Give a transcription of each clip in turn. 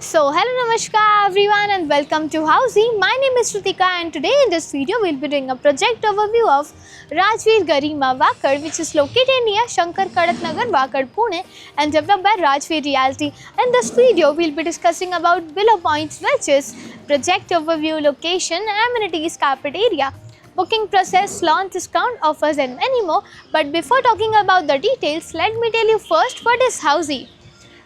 So hello namaskar everyone and welcome to Housey. My name is Shrutika and today in this video we'll be doing a project overview of Rajveer Garima Vakad, which is located near Shankar Kadat Nagar, Vakad, Pune and developed by Rajveer Realty. In this video we'll be discussing about below points, which is project overview, location, amenities, carpet area, booking process, launch discount offers and many more. But before talking about the details, let me tell you first what is Housey.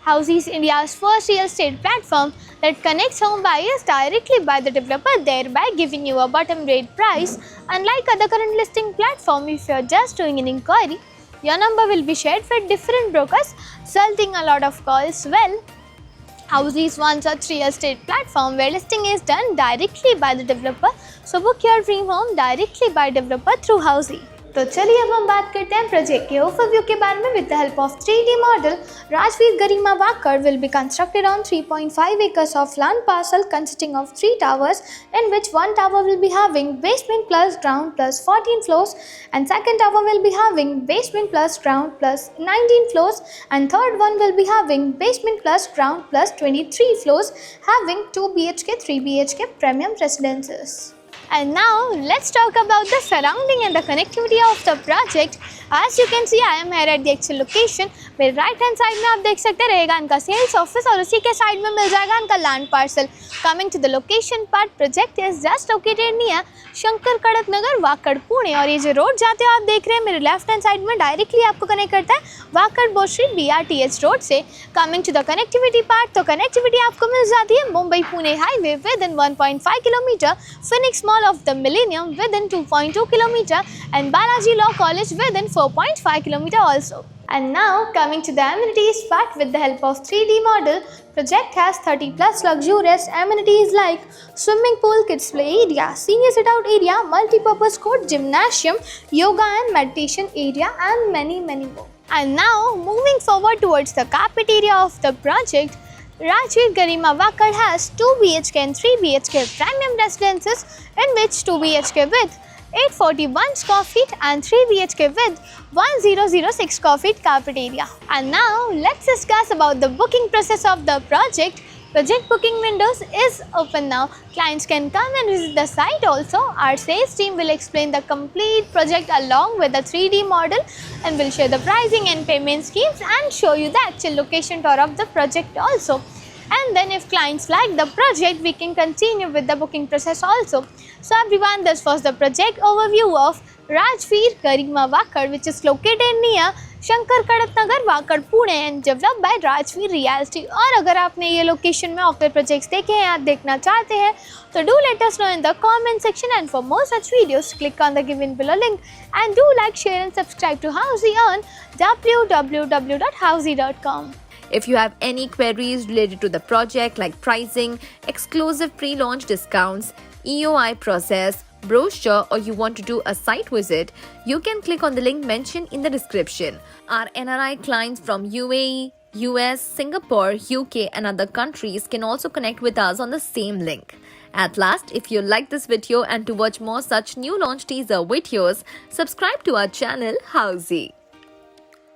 Housey is India's first real estate platform that connects home buyers directly by the developer, thereby giving you a bottom rate price. Unlike other current listing platforms, if you are just doing an inquiry, your number will be shared with different brokers, resulting a lot of calls. Well, Housey is one such real estate platform where listing is done directly by the developer. So book your dream home directly by developer through Housey. तो चलिए अब हम बात करते हैं project के overview के बारे में. With the help of 3D model, Rajveer Garima Wakad will be constructed on 3.5 acres of land parcel consisting of 3 towers, in which one tower will be having basement plus ground plus 14 floors, and second tower will be having basement plus ground plus 19 floors, and third one will be having basement plus ground plus 23 floors, having 2 BHK 3 BHK premium residences. And now let's talk about the surrounding and the connectivity of the project. As you can see, I am here at the actual location. मेरे right hand side में आप देख सकते रहेगा इनका sales office और उसी के साइड में मिल जाएगा इनका land parcel. Coming to the location part, project is just located near Shankar Kadak Nagar, Wakad, Pune. और ये जो रोड जाते हो आप देख रहे हैं मेरे लेफ्ट हैंड साइड में, डायरेक्टली आपको कनेक्ट करता है वाकड बोश्री BRTH रोड से. Coming to the connectivity part, तो कनेक्टिविटी आपको मिल जाती है Mumbai Pune highway with in 1.5 kilometre, Phoenix mall of the Millennium within 2.2 km, and Balaji Law College within 4.5 km also. And now coming to the amenities part, with the help of 3D model, project has 30 plus luxurious amenities like swimming pool, kids play area, senior sit out area, multi-purpose court, gymnasium, yoga and meditation area, and many more. And now moving forward towards the carpet area of the project, Rajveer Garima Vakad has 2 BHK and 3 BHK premium residences, in which 2 BHK with 841 square feet and 3 BHK with 1006 square feet carpet area. And now let's discuss about the booking process of the project. Project booking windows is open now. Clients can come and visit the site also. Our sales team will explain the complete project along with the 3D model and will share the pricing and payment schemes and show you the actual location tour of the project also. And then if clients like the project, we can continue with the booking process also. So everyone, this was the project overview of Rajveer Garima Vakad, which is located near Shankar Kadak Nagar, Wakad, Pune and developed by Rajveer realty. और अगर आपने ये location में offer projects देखे हैं या देखना चाहते हैं तो do let us know in the comment section, and for more such videos click on the given below link and do like, share and subscribe to Housey on www.housey.com. If you have any queries related to the project like pricing, exclusive pre-launch discounts, EOI process, brochure, or you want to do a site visit, you can click on the link mentioned in the description. Our NRI clients from UAE, US, Singapore, UK and other countries can also connect with us on the same link. At last, if you like this video and to watch more such new launch teaser videos, subscribe to our channel Housey.